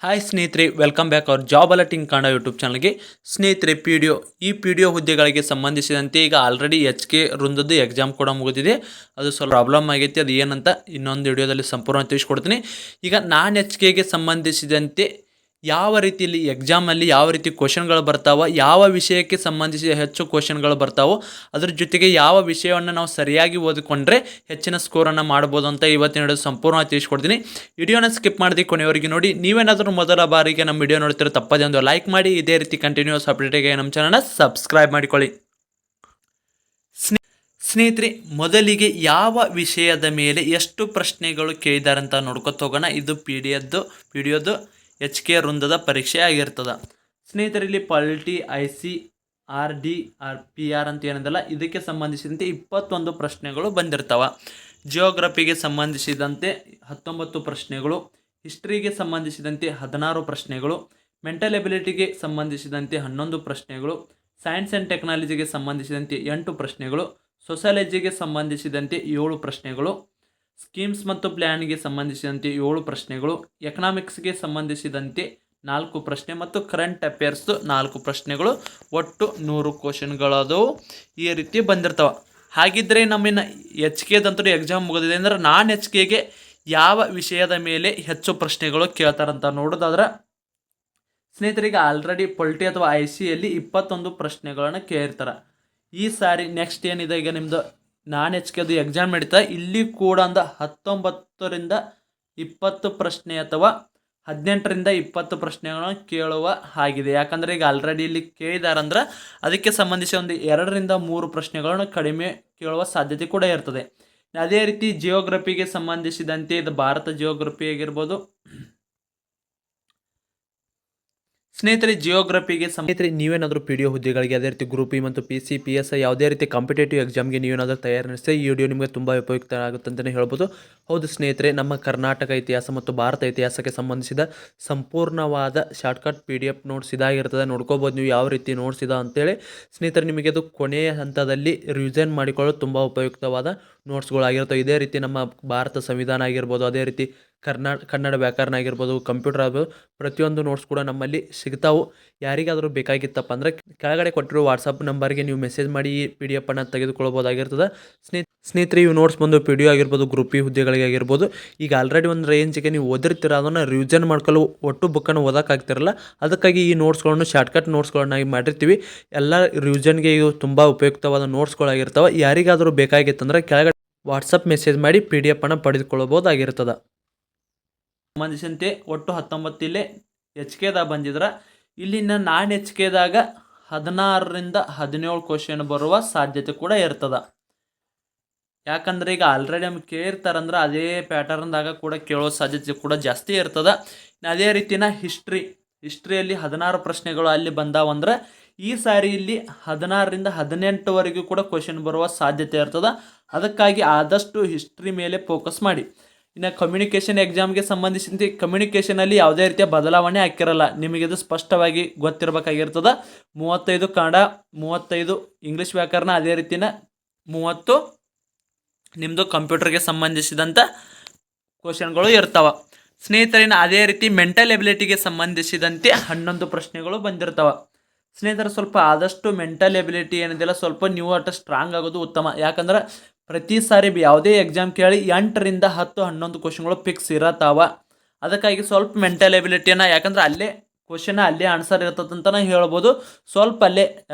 Hi ಸ್ನೇಹಿತರೆ, welcome back our job alerting Kannada YouTube ಚಾನಲ್ಗೆ. ಸ್ನೇಹಿತರೆ, ಈ ಪಿ ಡಿ ಒ ಹುದ್ದೆಗಳಿಗೆ ಸಂಬಂಧಿಸಿದಂತೆ ಈಗ ಆಲ್ರೆಡಿ HK ವೃಂದದ್ದು ಎಕ್ಸಾಮ್ ಕೂಡ ಮುಗಿದಿದೆ. ಅದು ಸ್ವಲ್ಪ ಪ್ರಾಬ್ಲಮ್ ಆಗೈತಿ. ಅದು ಏನಂತ ಇನ್ನೊಂದು ವಿಡಿಯೋದಲ್ಲಿ ಸಂಪೂರ್ಣ ತಿಳಿಸ್ಕೊಡ್ತೀನಿ. ಈಗ HKಗೆ ಸಂಬಂಧಿಸಿದಂತೆ ಯಾವ ರೀತಿಯಲ್ಲಿ ಎಕ್ಸಾಮಲ್ಲಿ ಯಾವ ರೀತಿ ಕ್ವಶನ್ಗಳು ಬರ್ತಾವ, ಯಾವ ವಿಷಯಕ್ಕೆ ಸಂಬಂಧಿಸಿ ಹೆಚ್ಚು ಕ್ವಶನ್ಗಳು ಬರ್ತಾವೋ, ಅದ್ರ ಜೊತೆಗೆ ಯಾವ ವಿಷಯವನ್ನು ನಾವು ಸರಿಯಾಗಿ ಓದಿಕೊಂಡ್ರೆ ಹೆಚ್ಚಿನ ಸ್ಕೋರನ್ನು ಮಾಡ್ಬೋದು ಅಂತ ಇವತ್ತಿನ ವಿಡಿಯೋ ಸಂಪೂರ್ಣವಾಗಿ ತಿಳಿಸ್ಕೊಡ್ತೀನಿ. ವಿಡಿಯೋನ ಸ್ಕಿಪ್ ಮಾಡದೆ ಕೊನೆಯವರೆಗೆ ನೋಡಿ. ನೀವೇನಾದರೂ ಮೊದಲ ಬಾರಿಗೆ ನಮ್ಮ ವಿಡಿಯೋ ನೋಡ್ತಿರೋ ತಪ್ಪದೇ ಒಂದು ಲೈಕ್ ಮಾಡಿ. ಇದೇ ರೀತಿ ಕಂಟಿನ್ಯೂಸ್ ಅಪ್ಡೇಟಿಗೆ ನಮ್ಮ ಚಾನಲ್ನ ಸಬ್ಸ್ಕ್ರೈಬ್ ಮಾಡಿಕೊಳ್ಳಿ. ಸ್ನೇಹಿತರೆ, ಮೊದಲಿಗೆ ಯಾವ ವಿಷಯದ ಮೇಲೆ ಎಷ್ಟು ಪ್ರಶ್ನೆಗಳು ಕೇಳಿದಾರಂತ ನೋಡ್ಕೊತ ಹೋಗೋಣ. ಇದು ಪಿ ಡಿ ಒದ್ದು HK ವೃಂದದ ಪರೀಕ್ಷೆ ಆಗಿರ್ತದೆ. ಸ್ನೇಹಿತರೆ, ಇಲ್ಲಿ ಪಾಲಿಟಿ, IC, RD, PR ಅಂತ ಏನದಲ್ಲ, ಇದಕ್ಕೆ ಸಂಬಂಧಿಸಿದಂತೆ 21 ಪ್ರಶ್ನೆಗಳು ಬಂದಿರ್ತಾವೆ. ಜಿಯೋಗ್ರಫಿಗೆ ಸಂಬಂಧಿಸಿದಂತೆ 19 ಪ್ರಶ್ನೆಗಳು, ಹಿಸ್ಟ್ರಿಗೆ ಸಂಬಂಧಿಸಿದಂತೆ 16 ಪ್ರಶ್ನೆಗಳು, ಮೆಂಟಲ್ ಎಬಿಲಿಟಿಗೆ ಸಂಬಂಧಿಸಿದಂತೆ 11 ಪ್ರಶ್ನೆಗಳು, ಸೈನ್ಸ್ ಆ್ಯಂಡ್ ಟೆಕ್ನಾಲಜಿಗೆ ಸಂಬಂಧಿಸಿದಂತೆ 8 ಪ್ರಶ್ನೆಗಳು, ಸೋಷಾಲಜಿಗೆ ಸಂಬಂಧಿಸಿದಂತೆ 7 ಪ್ರಶ್ನೆಗಳು, ಸ್ಕೀಮ್ಸ್ ಮತ್ತು ಪ್ಲ್ಯಾನ್ಗೆ ಸಂಬಂಧಿಸಿದಂತೆ 7 ಪ್ರಶ್ನೆಗಳು, ಎಕನಾಮಿಕ್ಸ್ಗೆ ಸಂಬಂಧಿಸಿದಂತೆ 4 ಪ್ರಶ್ನೆ ಮತ್ತು ಕರೆಂಟ್ ಅಫೇರ್ಸ್ದು 4 ಪ್ರಶ್ನೆಗಳು, ಒಟ್ಟು 100 ಕ್ವಶನ್ಗಳದವು. ಈ ರೀತಿ ಬಂದಿರ್ತಾವೆ. ಹಾಗಿದ್ದರೆ ನಮ್ಮಿನ್ನು HKದಂತೂ ಎಕ್ಸಾಮ್ ಮುಗಿದಿದೆ ಅಂದ್ರೆ HKಗೆ ಯಾವ ವಿಷಯದ ಮೇಲೆ ಹೆಚ್ಚು ಪ್ರಶ್ನೆಗಳು ಕೇಳ್ತಾರಂತ ನೋಡೋದಾದ್ರೆ, ಸ್ನೇಹಿತರಿಗೆ ಆಲ್ರೆಡಿ ಪೊಲಿಟಿ ಅಥವಾ ICಯಲ್ಲಿ 21 ಪ್ರಶ್ನೆಗಳನ್ನು ಕೇಳಿರ್ತಾರೆ. ಈ ಸಾರಿ ನೆಕ್ಸ್ಟ್ ಏನಿದೆ, ಈಗ ನಿಮ್ಮದು HKದು ಎಕ್ಸಾಮ್ ನಡೀತಾ, ಇಲ್ಲಿ ಕೂಡ 19ರಿಂದ 20 ಪ್ರಶ್ನೆ ಅಥವಾ 18ರಿಂದ 20 ಪ್ರಶ್ನೆಗಳನ್ನು ಕೇಳುವ ಹಾಗಿದೆ. ಯಾಕಂದರೆ ಈಗ ಆಲ್ರೆಡಿ ಇಲ್ಲಿ ಕೇಳಿದಾರಂದ್ರೆ ಅದಕ್ಕೆ ಸಂಬಂಧಿಸಿ ಒಂದು 2ರಿಂದ 3 ಪ್ರಶ್ನೆಗಳನ್ನು ಕಡಿಮೆ ಕೇಳುವ ಸಾಧ್ಯತೆ ಕೂಡ ಇರ್ತದೆ. ಅದೇ ರೀತಿ ಜಿಯೋಗ್ರಫಿಗೆ ಸಂಬಂಧಿಸಿದಂತೆ ಇದು ಭಾರತ ಜಿಯೋಗ್ರಫಿ ಆಗಿರ್ಬೋದು. ಸ್ನೇಹಿತರೆ, ನೀವೇನಾದರೂ PDO ಹುದ್ದೆಗಳಿಗೆ ಅದೇ ರೀತಿ ಗ್ರೂಪ್ E ಮತ್ತು PC, PSI ಯಾವುದೇ ರೀತಿ ಕಾಂಪಿಟೇಟಿವ್ ಎಕ್ಸಾಮ್ಗೆ ನೀವೇನಾದರೂ ತಯಾರಿ ನಡೆಸಿದ್ರೆ ಈ ವಿಡಿಯೋ ನಿಮಗೆ ತುಂಬ ಉಪಯುಕ್ತ ಆಗುತ್ತೆ ಅಂತಲೇ ಹೇಳ್ಬೋದು. ಹೌದು ಸ್ನೇಹಿತರೆ, ನಮ್ಮ ಕರ್ನಾಟಕ ಇತಿಹಾಸ ಮತ್ತು ಭಾರತ ಇತಿಹಾಸಕ್ಕೆ ಸಂಬಂಧಿಸಿದ ಸಂಪೂರ್ಣವಾದ ಶಾರ್ಟ್ಕಟ್ PDF ನೋಟ್ಸ್ ಇದಾಗಿರ್ತದೆ. ನೋಡ್ಕೋಬೋದು ನೀವು ಯಾವ ರೀತಿ ನೋಟ್ಸ್ ಇದೆ ಅಂತೇಳಿ. ಸ್ನೇಹಿತರೆ, ನಿಮಗೆ ಅದು ಕೊನೆಯ ಹಂತದಲ್ಲಿ ರಿವಿಷನ್ ಮಾಡಿಕೊಳ್ಳಲು ತುಂಬ ಉಪಯುಕ್ತವಾದ ನೋಟ್ಸ್ಗಳಾಗಿರ್ತವೆ. ಇದೇ ರೀತಿ ನಮ್ಮ ಭಾರತ ಸಂವಿಧಾನ ಆಗಿರ್ಬೋದು, ಅದೇ ರೀತಿ ಕನ್ನಡ ವ್ಯಾಕರಣ ಆಗಿರ್ಬೋದು, ಕಂಪ್ಯೂಟರ್ ಆಗ್ಬೋದು, ಪ್ರತಿಯೊಂದು ನೋಟ್ಸ್ ಕೂಡ ನಮ್ಮಲ್ಲಿ ಸಿಗ್ತಾವೆ. ಯಾರಿಗಾದರೂ ಬೇಕಾಗಿತ್ತಪ್ಪ ಅಂದರೆ ಕೆಳಗಡೆ ಕೊಟ್ಟಿರೋ ವಾಟ್ಸಪ್ ನಂಬರ್ಗೆ ನೀವು ಮೆಸೇಜ್ ಮಾಡಿ ಈ PDF ಅನ್ನು ತೆಗೆದುಕೊಳ್ಬೋದಾಗಿರ್ತದೆ. ಸ್ನೇಹಿತರೆ, ಇವು ನೋಟ್ಸ್ ಬಂದು PDO ಆಗಿರ್ಬೋದು, ಗ್ರೂಪ್ E ಹುದ್ದೆಗಳಿಗೆ ಆಗಿರ್ಬೋದು. ಈಗ ಆಲ್ರೆಡಿ ಒಂದು ರೇಂಜಿಗೆ ನೀವು ಓದಿರ್ತೀರ, ಅದನ್ನು ರಿವಿಷನ್ ಮಾಡ್ಕೊಳ್ಳೋ ಒಟ್ಟು ಬುಕ್ಕನ್ನು ಓದೋಕ್ಕಾಗ್ತಿರಲ್ಲ. ಅದಕ್ಕಾಗಿ ಈ ನೋಟ್ಸ್ಗಳನ್ನು ಶಾರ್ಟ್ಕಟ್ ನೋಟ್ಸ್ಗಳನ್ನಾಗಿ ಮಾಡಿರ್ತೀವಿ. ಎಲ್ಲ ರಿವಿಷನ್ಗೆ ಇವು ತುಂಬ ಉಪಯುಕ್ತವಾದ ನೋಟ್ಸ್ಗಳಾಗಿರ್ತವೆ. ಯಾರಿಗಾದರೂ ಬೇಕಾಗಿತ್ತಂದ್ರೆ ಕೆಳಗಡೆ ವಾಟ್ಸಪ್ ಮೆಸೇಜ್ ಮಾಡಿ PDF ಅನ್ನು ಪಡೆದುಕೊಳ್ಳಬಹುದಾಗಿರ್ತದೆ. ಸಂಬಂಧಿಸಿದಂತೆ ಒಟ್ಟು 19 ಇಲ್ಲೇ HKದಾಗ ಬಂದಿದ್ರೆ, ಇಲ್ಲಿನ HKದಾಗ 16ರಿಂದ 17 ಕ್ವಶನ್ ಬರುವ ಸಾಧ್ಯತೆ ಕೂಡ ಇರ್ತದೆ. ಯಾಕಂದರೆ ಈಗ ಆಲ್ರೆಡಿ ನಮ್ಗೆ ಕೇಳಿರ್ತಾರಂದ್ರೆ ಅದೇ ಪ್ಯಾಟರ್ನ್ದಾಗ ಕೂಡ ಕೇಳೋ ಸಾಧ್ಯತೆ ಕೂಡ ಜಾಸ್ತಿ ಇರ್ತದೆ. ಅದೇ ರೀತಿನ ಹಿಸ್ಟ್ರಿಯಲ್ಲಿ 16 ಪ್ರಶ್ನೆಗಳು ಅಲ್ಲಿ ಬಂದಾವಂದ್ರೆ, ಈ ಸಾರಿ ಇಲ್ಲಿ 16ರಿಂದ 18ವರೆಗೂ ಕೂಡ ಕ್ವಶನ್ ಬರುವ ಸಾಧ್ಯತೆ ಇರ್ತದೆ. ಅದಕ್ಕಾಗಿ ಆದಷ್ಟು ಹಿಸ್ಟ್ರಿ ಮೇಲೆ ಫೋಕಸ್ ಮಾಡಿ. ಇನ್ನು ಕಮ್ಯುನಿಕೇಷನ್ ಎಕ್ಸಾಮ್ಗೆ ಸಂಬಂಧಿಸಿದಂತೆ ಕಮ್ಯುನಿಕೇಷನಲ್ಲಿ ಯಾವುದೇ ರೀತಿಯ ಬದಲಾವಣೆ ಹಾಕಿರಲ್ಲ. ನಿಮಗಿದು ಸ್ಪಷ್ಟವಾಗಿ ಗೊತ್ತಿರಬೇಕಾಗಿರ್ತದೆ. 35 ಕನ್ನಡ, 35 ಇಂಗ್ಲೀಷ್ ವ್ಯಾಕರಣ, ಅದೇ ರೀತಿನ 30 ನಿಮ್ಮದು ಕಂಪ್ಯೂಟರ್ಗೆ ಸಂಬಂಧಿಸಿದಂಥ ಕ್ವಶನ್ಗಳು ಇರ್ತಾವೆ. ಸ್ನೇಹಿತರಿನ ಅದೇ ರೀತಿ ಮೆಂಟಲ್ ಎಬಿಲಿಟಿಗೆ ಸಂಬಂಧಿಸಿದಂತೆ 11 ಪ್ರಶ್ನೆಗಳು ಬಂದಿರ್ತವೆ. ಸ್ನೇಹಿತರೆ, ಸ್ವಲ್ಪ ಆದಷ್ಟು ಮೆಂಟಲ್ ಎಬಿಲಿಟಿ ಏನಿದೆಯಲ್ಲ ಸ್ವಲ್ಪ ನೀವು ಅಷ್ಟು ಸ್ಟ್ರಾಂಗ್ ಆಗೋದು ಉತ್ತಮ. ಯಾಕಂದ್ರೆ ಪ್ರತಿ ಸಾರಿ ಯಾವುದೇ ಎಕ್ಸಾಮ್ ಕೇಳಿ 8ರಿಂದ 10, 11 ಕ್ವಶನ್ಗಳು ಫಿಕ್ಸ್ ಇರತ್ತಾವ. ಅದಕ್ಕಾಗಿ ಸ್ವಲ್ಪ ಮೆಂಟಲ್ ಎಬಿಲಿಟಿಯನ್ನು, ಯಾಕಂದ್ರೆ ಅಲ್ಲೇ ಅಲ್ಲೇ ಆನ್ಸರ್ ಇರ್ತದಂತಲೇ ಹೇಳ್ಬೋದು. ಸ್ವಲ್ಪ ಅಲ್ಲೇ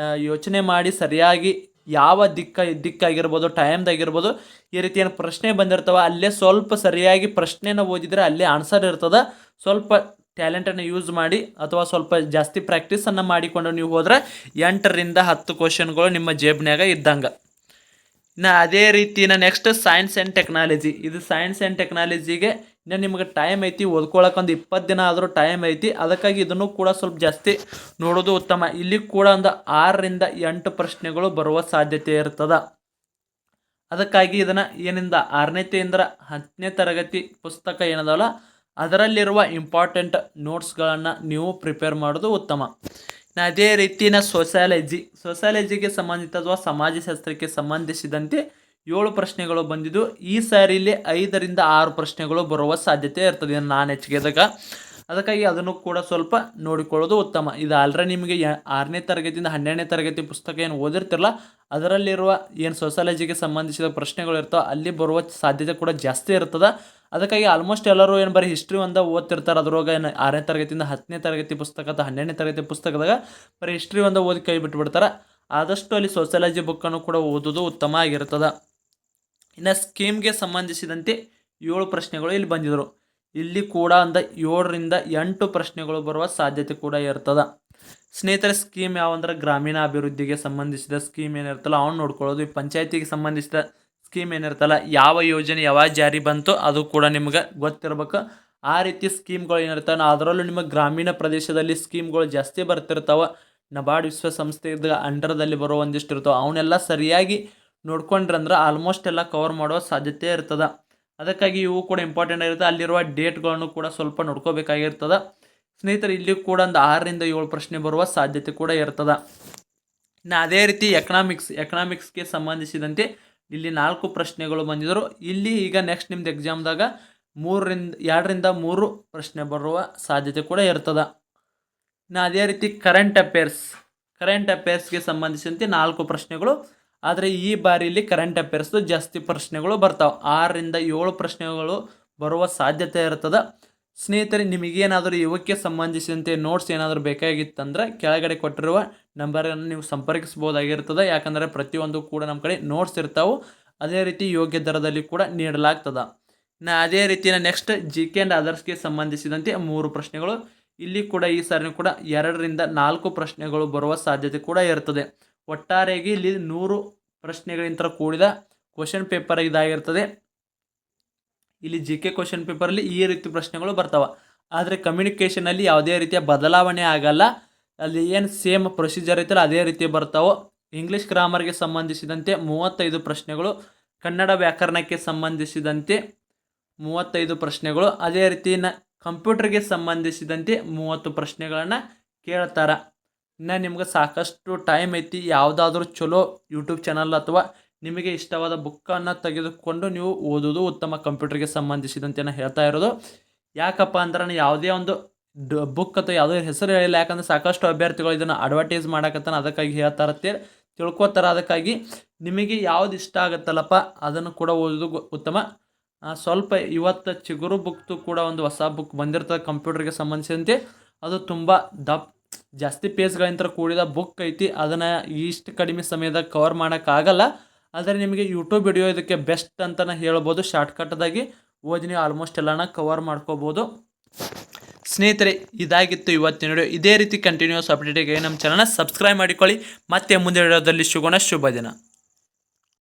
ಯೋಚನೆ ಮಾಡಿ ಸರಿಯಾಗಿ ಯಾವ ದಿಕ್ಕಾಗಿರ್ಬೋದು, ಟೈಮ್ದಾಗಿರ್ಬೋದು, ಈ ರೀತಿ ಏನು ಪ್ರಶ್ನೆ ಬಂದಿರ್ತವೆ ಅಲ್ಲೇ ಸ್ವಲ್ಪ ಸರಿಯಾಗಿ ಪ್ರಶ್ನೆನ ಓದಿದರೆ ಅಲ್ಲೇ ಆನ್ಸರ್ ಇರ್ತದೆ. ಸ್ವಲ್ಪ ಟ್ಯಾಲೆಂಟನ್ನು ಯೂಸ್ ಮಾಡಿ ಅಥವಾ ಸ್ವಲ್ಪ ಜಾಸ್ತಿ ಪ್ರಾಕ್ಟೀಸನ್ನು ಮಾಡಿಕೊಂಡು ನೀವು ಹೋದರೆ 8ರಿಂದ 10 ಕ್ವಶನ್ಗಳು ನಿಮ್ಮ ಜೇಬ್ನ್ಯಾಗ ಇದ್ದಂಗೆ. ಇನ್ನು ಅದೇ ರೀತಿನ ನೆಕ್ಸ್ಟ್ ಸೈನ್ಸ್ ಆ್ಯಂಡ್ ಟೆಕ್ನಾಲಜಿ. ಇದು ಸೈನ್ಸ್ ಆ್ಯಂಡ್ ಟೆಕ್ನಾಲಜಿಗೆ ಇನ್ನು ನಿಮಗೆ ಟೈಮ್ ಐತಿ, ಓದ್ಕೊಳ್ಳೋಕೆ 20 ದಿನ ಆದರೂ ಟೈಮ್ ಐತಿ. ಅದಕ್ಕಾಗಿ ಇದನ್ನು ಕೂಡ ಸ್ವಲ್ಪ ಜಾಸ್ತಿ ನೋಡೋದು ಉತ್ತಮ. ಇಲ್ಲಿ ಕೂಡ 6ರಿಂದ 8 ಪ್ರಶ್ನೆಗಳು ಬರುವ ಸಾಧ್ಯತೆ ಇರ್ತದೆ. ಅದಕ್ಕಾಗಿ ಇದನ್ನು 6ನೇತೆಯಿಂದ 10ನೇ ತರಗತಿ ಪುಸ್ತಕ ಏನದಲ್ಲ ಅದರಲ್ಲಿರುವ ಇಂಪಾರ್ಟೆಂಟ್ ನೋಟ್ಸ್ಗಳನ್ನು ನೀವು ಪ್ರಿಪೇರ್ ಮಾಡೋದು ಉತ್ತಮ. ಅದೇ ರೀತಿನ ಸೋಷಾಲಜಿಗೆ ಸಂಬಂಧಿತ ಅಥವಾ ಸಮಾಜಶಾಸ್ತ್ರಕ್ಕೆ ಸಂಬಂಧಿಸಿದಂತೆ 7 ಪ್ರಶ್ನೆಗಳು ಬಂದಿದ್ದು. ಈ ಸಾರಿಯಲ್ಲಿ 5ರಿಂದ 6 ಪ್ರಶ್ನೆಗಳು ಬರುವ ಸಾಧ್ಯತೆ ಇರ್ತದೆ. HKದಾಗ ಅದಕ್ಕಾಗಿ ಅದನ್ನು ಕೂಡ ಸ್ವಲ್ಪ ನೋಡಿಕೊಳ್ಳೋದು ಉತ್ತಮ. ಇದು ಆಲ್ರೆಡಿ ನಿಮಗೆ 6ನೇ ತರಗತಿಯಿಂದ 12ನೇ ತರಗತಿ ಪುಸ್ತಕ ಏನು ಓದಿರ್ತಿರಲ್ಲ ಅದರಲ್ಲಿರುವ ಏನು ಸೋಸಾಲಜಿಗೆ ಸಂಬಂಧಿಸಿದ ಪ್ರಶ್ನೆಗಳು ಇರ್ತಾವೆ ಅಲ್ಲಿ ಬರುವ ಸಾಧ್ಯತೆ ಕೂಡ ಜಾಸ್ತಿ ಇರ್ತದೆ. ಅದಕ್ಕಾಗಿ ಆಲ್ಮೋಸ್ಟ್ ಎಲ್ಲರೂ ಏನು ಬರೀ ಹಿಸ್ಟ್ರಿ ಒಂದ ಓದ್ತಿರ್ತಾರೆ. ಅದ್ರೊಳಗೆ 6ನೇ ತರಗತಿಯಿಂದ 10ನೇ ತರಗತಿ ಪುಸ್ತಕ ಅಥವಾ 12ನೇ ತರಗತಿ ಪುಸ್ತಕದಾಗ ಬರೀ ಹಿಸ್ಟ್ರಿ ಒಂದ ಓದಿ ಕೈ ಬಿಟ್ಬಿಡ್ತಾರೆ. ಆದಷ್ಟು ಅಲ್ಲಿ ಸೋಸಾಲಜಿ ಬುಕ್ಕನ್ನು ಕೂಡ ಓದೋದು ಉತ್ತಮ ಆಗಿರ್ತದೆ. ಇನ್ನು ಸ್ಕೀಮ್ಗೆ ಸಂಬಂಧಿಸಿದಂತೆ 7 ಪ್ರಶ್ನೆಗಳು ಇಲ್ಲಿ ಬಂದಿದ್ರು. ಇಲ್ಲಿ ಕೂಡ 7ರಿಂದ 8 ಪ್ರಶ್ನೆಗಳು ಬರುವ ಸಾಧ್ಯತೆ ಕೂಡ ಇರ್ತದೆ. ಸ್ನೇಹಿತರೆ, ಸ್ಕೀಮ್ ಯಾವಂದ್ರೆ ಗ್ರಾಮೀಣ ಅಭಿವೃದ್ಧಿಗೆ ಸಂಬಂಧಿಸಿದ ಸ್ಕೀಮ್ ಏನಿರ್ತಲ್ಲ ಅವ್ನು ನೋಡ್ಕೊಳ್ಳೋದು. ಈ ಪಂಚಾಯತಿಗೆ ಸಂಬಂಧಿಸಿದ ಸ್ಕೀಮ್ ಏನಿರ್ತಲ್ಲ ಯಾವ ಯೋಜನೆ ಯಾವಾಗ ಜಾರಿ ಬಂತು ಅದು ಕೂಡ ನಿಮ್ಗೆ ಗೊತ್ತಿರ್ಬೇಕು. ಆ ರೀತಿ ಸ್ಕೀಮ್ಗಳು ಏನಿರ್ತಾವೆ ಅದರಲ್ಲೂ ನಿಮಗೆ ಗ್ರಾಮೀಣ ಪ್ರದೇಶದಲ್ಲಿ ಸ್ಕೀಮ್ಗಳು ಜಾಸ್ತಿ ಬರ್ತಿರ್ತಾವೆ. ನಬಾರ್ಡ್ ವಿಶ್ವಸಂಸ್ಥೆದ ಅಂಡರ್ದಲ್ಲಿ ಬರೋ ಒಂದಿಷ್ಟು ಇರ್ತಾವೆ. ಅವನ್ನೆಲ್ಲ ಸರಿಯಾಗಿ ನೋಡ್ಕೊಂಡ್ರಂದ್ರೆ ಆಲ್ಮೋಸ್ಟ್ ಎಲ್ಲ ಕವರ್ ಮಾಡುವ ಸಾಧ್ಯತೆ ಇರ್ತದೆ. ಅದಕ್ಕಾಗಿ ಇವು ಕೂಡ ಇಂಪಾರ್ಟೆಂಟ್ ಆಗಿರುತ್ತೆ. ಅಲ್ಲಿರುವ ಡೇಟ್ಗಳನ್ನು ಕೂಡ ಸ್ವಲ್ಪ ನೋಡ್ಕೋಬೇಕಾಗಿರ್ತದೆ. ಸ್ನೇಹಿತರೆ, ಇಲ್ಲಿ ಕೂಡ 6ರಿಂದ 7 ಪ್ರಶ್ನೆ ಬರುವ ಸಾಧ್ಯತೆ ಕೂಡ ಇರ್ತದೆ. ಇನ್ನು ಅದೇ ರೀತಿ ಎಕನಾಮಿಕ್ಸ್ಗೆ ಸಂಬಂಧಿಸಿದಂತೆ ಇಲ್ಲಿ 4 ಪ್ರಶ್ನೆಗಳು ಬಂದಿದ್ರು. ಇಲ್ಲಿ ಈಗ ನೆಕ್ಸ್ಟ್ ನಿಮ್ದು ಎಕ್ಸಾಮ್ದಾಗ 2ರಿಂದ 3 ಪ್ರಶ್ನೆ ಬರುವ ಸಾಧ್ಯತೆ ಕೂಡ ಇರ್ತದೆ. ಇನ್ನು ಅದೇ ರೀತಿ ಕರೆಂಟ್ ಅಫೇರ್ಸ್ಗೆ ಸಂಬಂಧಿಸಿದಂತೆ 4 ಪ್ರಶ್ನೆಗಳು. ಆದರೆ ಈ ಬಾರಿ ಇಲ್ಲಿ ಕರೆಂಟ್ ಅಫೇರ್ಸ್ದು ಜಾಸ್ತಿ ಪ್ರಶ್ನೆಗಳು ಬರ್ತಾವೆ. 6ರಿಂದ 7 ಪ್ರಶ್ನೆಗಳು ಬರುವ ಸಾಧ್ಯತೆ ಇರ್ತದೆ. ಸ್ನೇಹಿತರೆ, ನಿಮಗೇನಾದರೂ ಇವಕ್ಕೆ ಸಂಬಂಧಿಸಿದಂತೆ ನೋಟ್ಸ್ ಏನಾದರೂ ಬೇಕಾಗಿತ್ತಂದ್ರೆ ಕೆಳಗಡೆ ಕೊಟ್ಟಿರುವ ನಂಬರನ್ನು ನೀವು ಸಂಪರ್ಕಿಸ್ಬೋದಾಗಿರ್ತದೆ. ಯಾಕಂದರೆ ಪ್ರತಿಯೊಂದು ಕೂಡ ನಮ್ಮ ಕಡೆ ನೋಟ್ಸ್ ಇರ್ತಾವೆ. ಅದೇ ರೀತಿ ಯೋಗ್ಯ ದರದಲ್ಲಿ ಕೂಡ ನೀಡಲಾಗ್ತದೆ. ಇನ್ನು ಅದೇ ರೀತಿಯ ನೆಕ್ಸ್ಟ್ GK ಆ್ಯಂಡ್ ಅದರ್ಸ್ಗೆ ಸಂಬಂಧಿಸಿದಂತೆ 3 ಪ್ರಶ್ನೆಗಳು. ಇಲ್ಲಿ ಕೂಡ ಈ ಸಾರಿನೂ ಕೂಡ 2ರಿಂದ 4 ಪ್ರಶ್ನೆಗಳು ಬರುವ ಸಾಧ್ಯತೆ ಕೂಡ ಇರ್ತದೆ. ಒಟ್ಟಾರೆಯಾಗಿ ಇಲ್ಲಿ 100 ಪ್ರಶ್ನೆಗಳಿಂದ ಕೂಡಿದ ಕ್ವಶನ್ ಪೇಪರ್ ಇದಾಗಿರ್ತದೆ. ಇಲ್ಲಿ GK ಕ್ವಶನ್ ಪೇಪರಲ್ಲಿ ಈ ರೀತಿ ಪ್ರಶ್ನೆಗಳು ಬರ್ತಾವೆ. ಆದರೆ ಕಮ್ಯುನಿಕೇಷನಲ್ಲಿ ಯಾವುದೇ ರೀತಿಯ ಬದಲಾವಣೆ ಆಗಲ್ಲ. ಅಲ್ಲಿ ಏನು ಸೇಮ್ ಪ್ರೊಸೀಜರ್ ಐತಲ್ಲ ಅದೇ ರೀತಿ ಬರ್ತಾವೆ. ಇಂಗ್ಲೀಷ್ ಗ್ರಾಮರ್ಗೆ ಸಂಬಂಧಿಸಿದಂತೆ 35 ಪ್ರಶ್ನೆಗಳು. ಕನ್ನಡ ವ್ಯಾಕರಣಕ್ಕೆ ಸಂಬಂಧಿಸಿದಂತೆ 35 ಪ್ರಶ್ನೆಗಳು. ಅದೇ ರೀತಿ ಕಂಪ್ಯೂಟರ್ಗೆ ಸಂಬಂಧಿಸಿದಂತೆ 30 ಪ್ರಶ್ನೆಗಳನ್ನು ಕೇಳ್ತಾರೆ. ಇನ್ನು ನಿಮ್ಗೆ ಸಾಕಷ್ಟು ಟೈಮ್ ಐತಿ. ಯಾವುದಾದ್ರೂ ಚಲೋ ಯೂಟ್ಯೂಬ್ ಚಾನಲ್ ಅಥವಾ ನಿಮಗೆ ಇಷ್ಟವಾದ ಬುಕ್ಕನ್ನು ತೆಗೆದುಕೊಂಡು ನೀವು ಓದೋದು ಉತ್ತಮ. ಕಂಪ್ಯೂಟರ್ಗೆ ಸಂಬಂಧಿಸಿದಂತೆ ನಾನು ಹೇಳ್ತಾ ಇರೋದು ಯಾಕಪ್ಪ ಅಂದ್ರೆ ನಾನು ಯಾವುದೇ ಒಂದು ಬುಕ್ ಅಥವಾ ಯಾವುದೇ ಹೆಸರು ಹೇಳಿಲ್ಲ. ಯಾಕಂದರೆ ಸಾಕಷ್ಟು ಅಭ್ಯರ್ಥಿಗಳು ಇದನ್ನು ಅಡ್ವರ್ಟೈಸ್ ಮಾಡಕತ್ತಾನೆ, ಅದಕ್ಕಾಗಿ ಹೇಳ್ತಾ ಇರುತ್ತೆ ತಿಳ್ಕೊತಾರೆ. ಅದಕ್ಕಾಗಿ ನಿಮಗೆ ಯಾವ್ದು ಇಷ್ಟ ಆಗುತ್ತಲ್ಲಪ್ಪ ಅದನ್ನು ಕೂಡ ಓದೋದು ಉತ್ತಮ. ಸ್ವಲ್ಪ ಇವತ್ತು ಚಿಗುರು ಬುಕ್ತು ಕೂಡ ಒಂದು ಹೊಸ ಬುಕ್ ಬಂದಿರ್ತದೆ ಕಂಪ್ಯೂಟರ್ಗೆ ಸಂಬಂಧಿಸಿದಂತೆ. ಅದು ತುಂಬ ಜಾಸ್ತಿ ಪೇಜ್ಗಳಿಂದ ಕೂಡಿದ ಬುಕ್ ಐತಿ. ಅದನ್ನು ಇಷ್ಟು ಕಡಿಮೆ ಸಮಯದಾಗ ಕವರ್ ಮಾಡೋಕ್ಕಾಗಲ್ಲ. ಆದರೆ ನಿಮಗೆ ಯೂಟ್ಯೂಬ್ ವಿಡಿಯೋ ಇದಕ್ಕೆ ಬೆಸ್ಟ್ ಅಂತಲೇ ಹೇಳ್ಬೋದು. ಶಾರ್ಟ್ಕಟ್ದಾಗಿ ಓದಿ ನೀವು ಆಲ್ಮೋಸ್ಟ್ ಎಲ್ಲನ ಕವರ್ ಮಾಡ್ಕೋಬೋದು. ಸ್ನೇಹಿತರೆ, ಇದಾಗಿತ್ತು ಇವತ್ತಿನ ವಿಡಿಯೋ. ಇದೇ ರೀತಿ ಕಂಟಿನ್ಯೂಸ್ ಅಪ್ಡೇಟಿಗೆ ನಮ್ಮ ಚಾನಲ್ನ ಸಬ್ಸ್ಕ್ರೈಬ್ ಮಾಡಿಕೊಳ್ಳಿ. ಮತ್ತೆ ಮುಂದಿನ ವಿಡಿಯೋದಲ್ಲಿ ಸಿಗೋಣ. ಶುಭ ದಿನ.